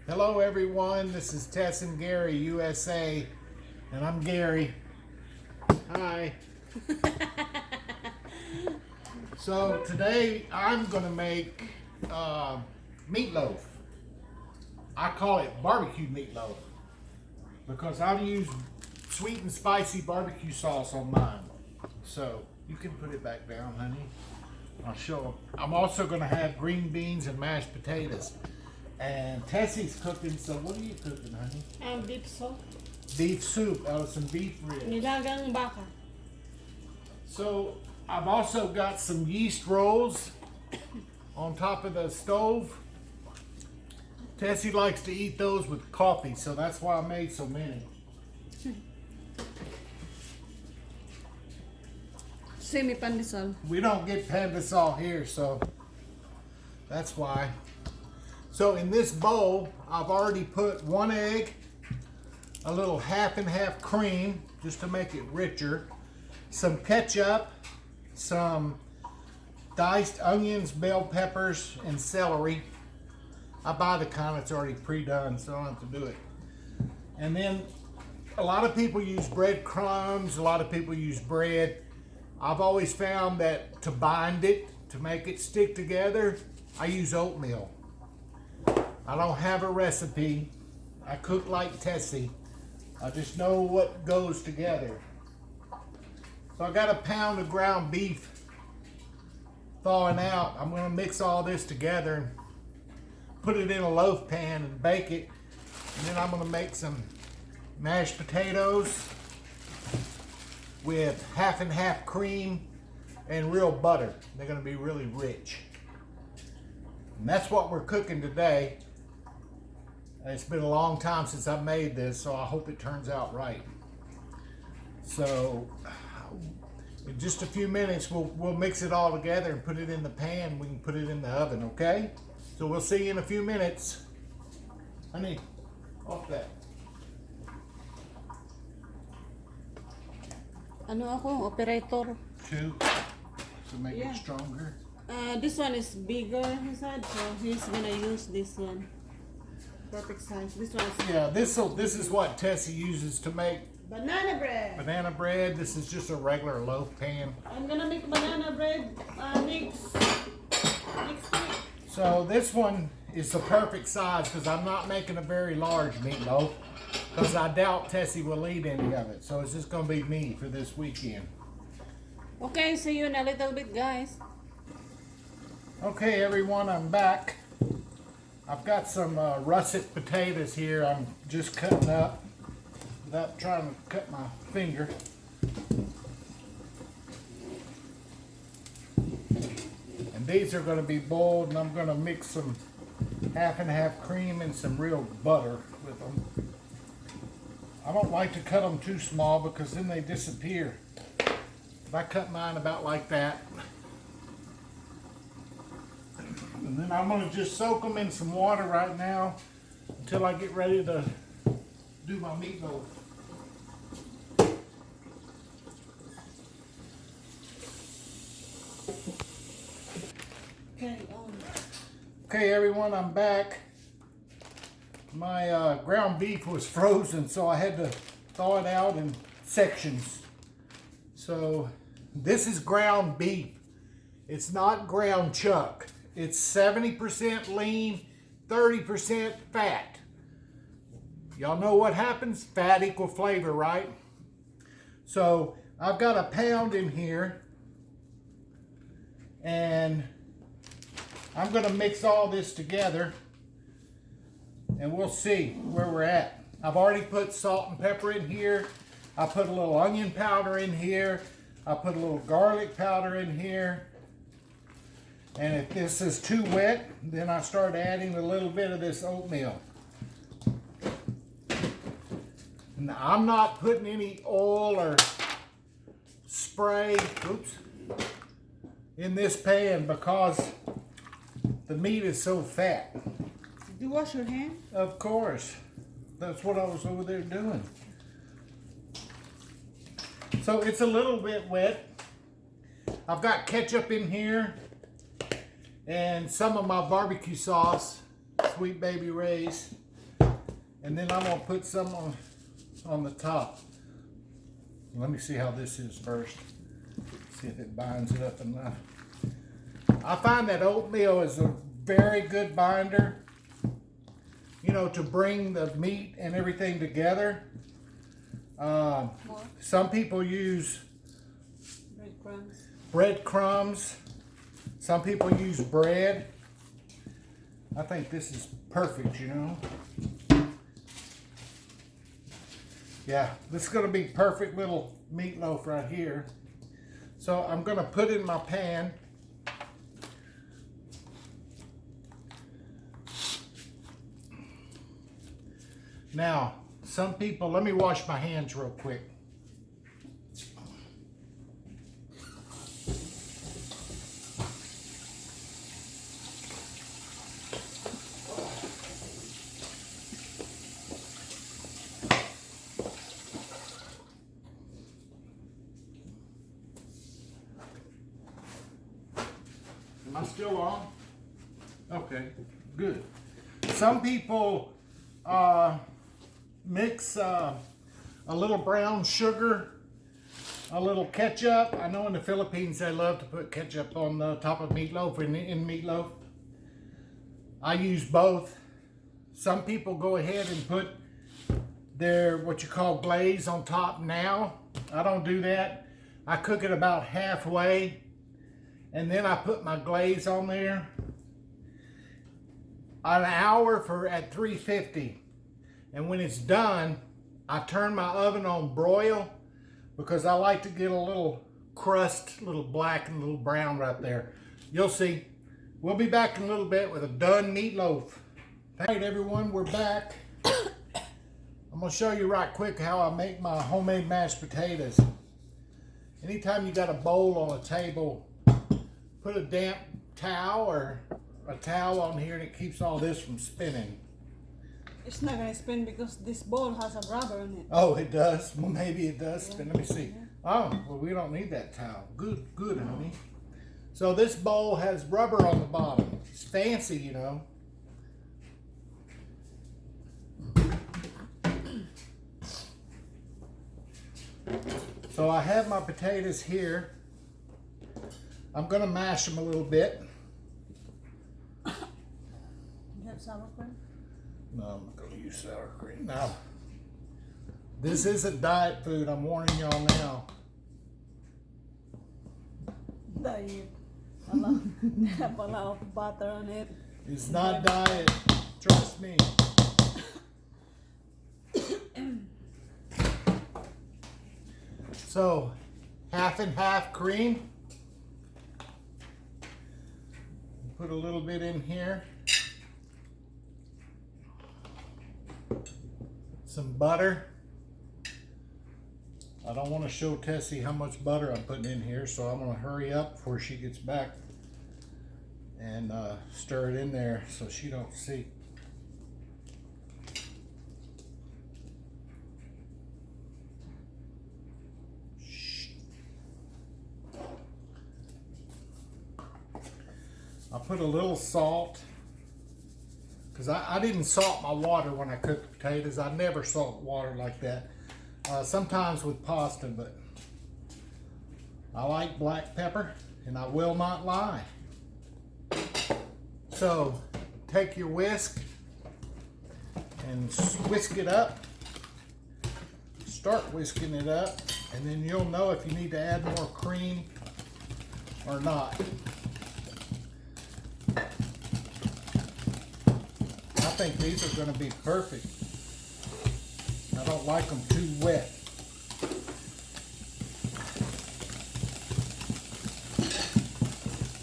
Hello everyone, this is Tess and Gary, USA, and I'm Gary. Hi. So today I'm going to make meatloaf. I call it barbecue meatloaf because I use sweet and spicy barbecue sauce on mine. So you can put it back down, honey. I'll show them. I'm also going to have green beans and mashed potatoes. And Tessie's cooking, so what are you cooking, honey? Beef soup. Beef soup out of some beef ribs. Nilagang baka. So I've also got some yeast rolls on top of the stove. Tessie likes to eat those with coffee, so that's why I made so many. Semi pandesal. We don't get pandesal here, so that's why. So in this bowl, I've already put 1 egg, a little half and half cream, just to make it richer, some ketchup, some diced onions, bell peppers, and celery. I buy the kind that's already pre-done, so I don't have to do it. And then a lot of people use breadcrumbs, a lot of people use bread. I've always found that to bind it, to make it stick together, I use oatmeal. I don't have a recipe. I cook like Tessie. I just know what goes together. So I got a pound of ground beef thawing out. I'm going to mix all this together and put it in a loaf pan and bake it. And then I'm going to make some mashed potatoes with half and half cream and real butter. They're going to be really rich. And that's what we're cooking today. It's been a long time since I made this, so I hope it turns out right. So in just a few minutes, we'll mix it all together and put it in the pan. We can put it in the oven, okay? So we'll see you in a few minutes. Honey, off that. Ano ako? Operator. 2, to make Yeah. it stronger. This one is bigger, he said, so he's gonna use this one. Perfect size. This one is Yeah, this is what Tessie uses to make banana bread. banana bread. This is just a regular loaf pan. I'm gonna make banana bread next week. So this one is the perfect size because I'm not making a very large meatloaf because I doubt Tessie will eat any of it. So it's just going to be me for this weekend. Okay, see you in a little bit, guys. Okay, everyone, I'm back. I've got some russet potatoes here. I'm just cutting up without trying to cut my finger. And these are going to be boiled, and I'm going to mix some half and half cream and some real butter with them. I don't like to cut them too small because then they disappear. If I cut mine about like that, and then I'm going to just soak them in some water right now until I get ready to do my meatloaf. Okay, Okay, everyone, I'm back. My ground beef was frozen, so I had to thaw it out in sections. So this is ground beef. It's not ground chuck. It's 70% lean, 30% fat. Y'all know what happens? Fat equal flavor, right? So I've got a pound in here, and I'm going to mix all this together, and we'll see where we're at. I've already put salt and pepper in here. I put a little onion powder in here. I put a little garlic powder in here. And if this is too wet, then I start adding a little bit of this oatmeal. Now, I'm not putting any oil or spray, in this pan because the meat is so fat. Did you wash your hand? Of course. That's what I was over there doing. So it's a little bit wet. I've got ketchup in here and some of my barbecue sauce, Sweet Baby Ray's. And then I'm gonna put some on the top. Let me see how this is first. See if it binds it up enough. I find that oatmeal is a very good binder, you know, to bring the meat and everything together. Some people use breadcrumbs. Some people use bread. I think this is perfect, you know. Yeah, this is gonna be perfect little meatloaf right here. So I'm gonna put it in my pan. Now, some people, let me wash my hands real quick. Am I still on? Okay, good. Some people mix a little brown sugar, a little ketchup. I know in the Philippines they love to put ketchup on the top of meatloaf, in meatloaf. I use both. Some people go ahead and put their what you call glaze on top now. I don't do that. I cook it about halfway and then I put my glaze on there. An hour at 350. And when it's done, I turn my oven on broil because I like to get a little crust, a little black and a little brown right there. You'll see. We'll be back in a little bit with a done meatloaf. All right, everyone, we're back. I'm gonna show you right quick how I make my homemade mashed potatoes. Anytime you got a bowl on a table, put a damp towel or a towel on here and it keeps all this from spinning. It's not gonna spin because this bowl has a rubber in it. Oh, it does? Well, maybe it does spin. Let me see. Oh, well, we don't need that towel. Good, good, honey. So this bowl has rubber on the bottom. It's fancy, you know. So I have my potatoes here. I'm gonna mash them a little bit. You have sour cream? No, I'm not gonna use sour cream. Now, this isn't diet food. I'm warning y'all now. Diet. Have a lot of butter on it. It's not diet. Trust me. So, half and half cream. Put a little bit in here. Some butter. I don't want to show Tessie how much butter I'm putting in here, so I'm going to hurry up before she gets back and stir it in there so she don't see. I'll put a little salt because I didn't salt my water when I cooked the potatoes. I never salt water like that. Sometimes with pasta, but I like black pepper and I will not lie. So take your whisk and whisk it up. Start whisking it up and then you'll know if you need to add more cream or not. I think these are going to be perfect. I don't like them too wet.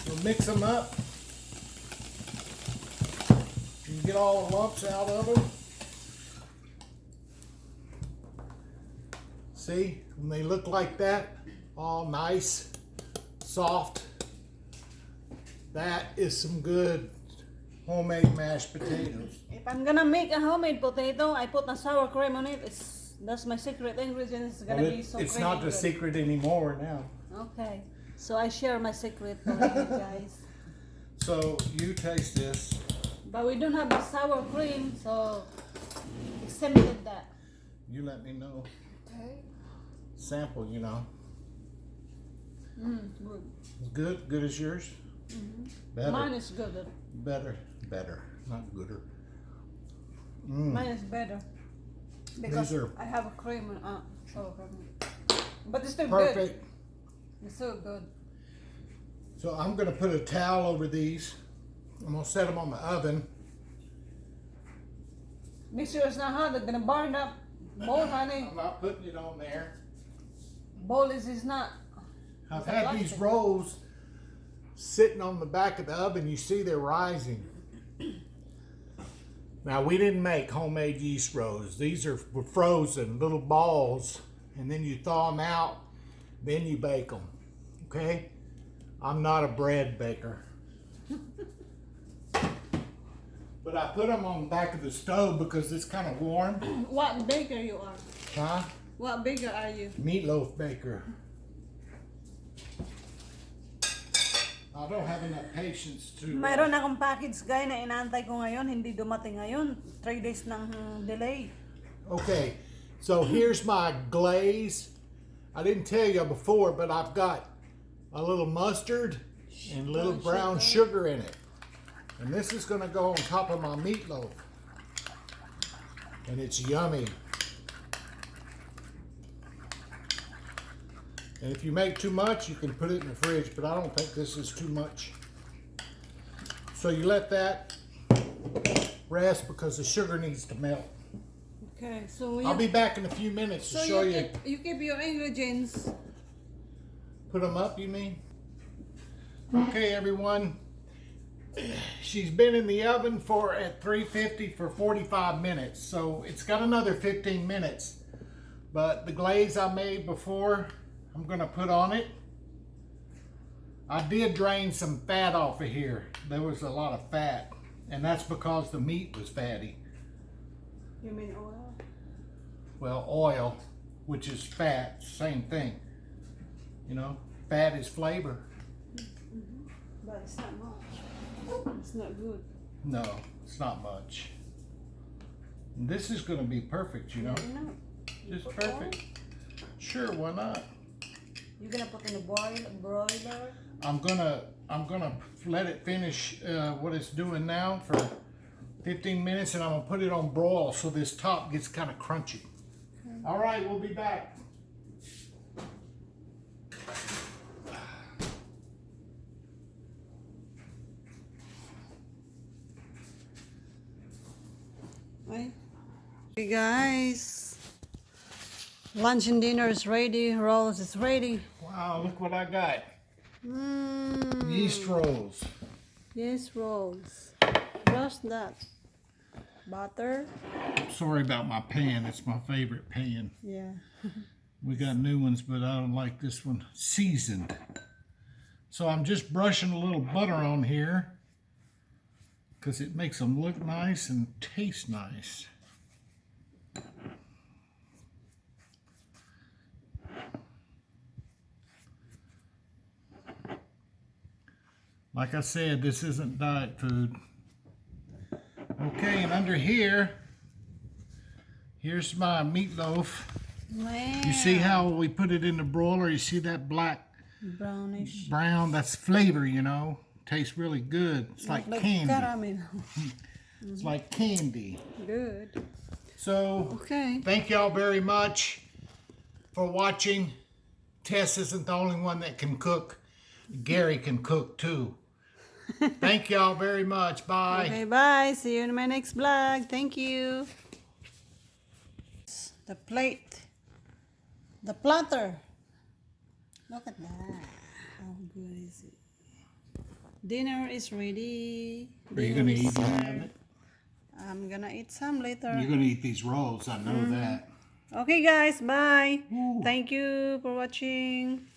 We'll mix them up. You can get all the lumps out of them. See, when they look like that, all nice, soft, that is some good homemade mashed potatoes. If I'm gonna make a homemade potato, I put a sour cream on it. That's my secret ingredient. It's gonna be so it's not the secret anymore now. Okay, so I share my secret for you guys. So you taste this. But we don't have the sour cream, so exempted that. You let me know. Okay. Sample, you know. Good. Good? Good as yours? Better. Mine is good. Better. Better. Not gooder. Mine is better. Because These are I have a cream. But it's still perfect. good. It's so good. So I'm going to put a towel over these. I'm going to set them on the oven. Make sure it's not hot. They're gonna burn up. Bowl, honey. I'm not putting it on there. Bowl is not. I've It's a had these plastic. rolls sitting on the back of the oven. You see they're rising. Now, we didn't make homemade yeast rolls. These are frozen, little balls, and then you thaw them out, then you bake them. Okay? I'm not a bread baker. But I put them on the back of the stove because it's kind of warm. What baker you are? Huh? What baker are you? Meatloaf baker. I don't have enough patience to... Mayroon akong package guy na inaantay ko ngayon, hindi dumating ngayon. 3 days ng delay. Okay, so here's my glaze. I didn't tell you before, but I've got a little mustard and a little brown sugar in it. And this is going to go on top of my meatloaf. And it's yummy. And if you make too much, you can put it in the fridge, but I don't think this is too much. So you let that rest because the sugar needs to melt. Okay, so I'll be back in a few minutes to so show you you. you keep your ingredients. Put them up, you mean? Okay, everyone. She's been in the oven at 350 for 45 minutes. So it's got another 15 minutes. But the glaze I made before, I'm going to put on it. I did drain some fat off of here. There was a lot of fat. And that's because the meat was fatty. You mean oil? Well, oil, which is fat, same thing. You know, fat is flavor. But it's not much. It's not good. No, it's not much. And this is going to be perfect, you know. No. Just perfect. Sure, why not? You're gonna put in a broiler? I'm gonna let it finish what it's doing now for 15 minutes, and I'm gonna put it on broil so this top gets kind of crunchy. All right, we'll be back. Right? Hey guys, lunch and dinner is ready. Rolls is ready. Wow, look what I got. Yeast rolls. Yes, rolls. What's that? Butter. Sorry about my pan. It's my favorite pan. Yeah. We got new ones, but I don't like this one. Seasoned. So I'm just brushing a little butter on here because it makes them look nice and taste nice. Like I said, this isn't diet food. Okay, and under here, here's my meatloaf. Wow. You see how we put it in the broiler? You see that black Brownish. brown? That's flavor, you know. Tastes really good. It's like candy. Caramel. It's like candy. Good. So, Okay. thank y'all very much for watching. Tess isn't the only one that can cook. Gary can cook too. Thank y'all very much. Bye. Okay, bye. See you in my next vlog. Thank you. The plate. The platter. Look at that. How good is it? Dinner is ready. Are you going to eat any of it? I'm gonna eat some later. You're going to eat these rolls. I know that. Okay, guys. Bye. Thank you for watching.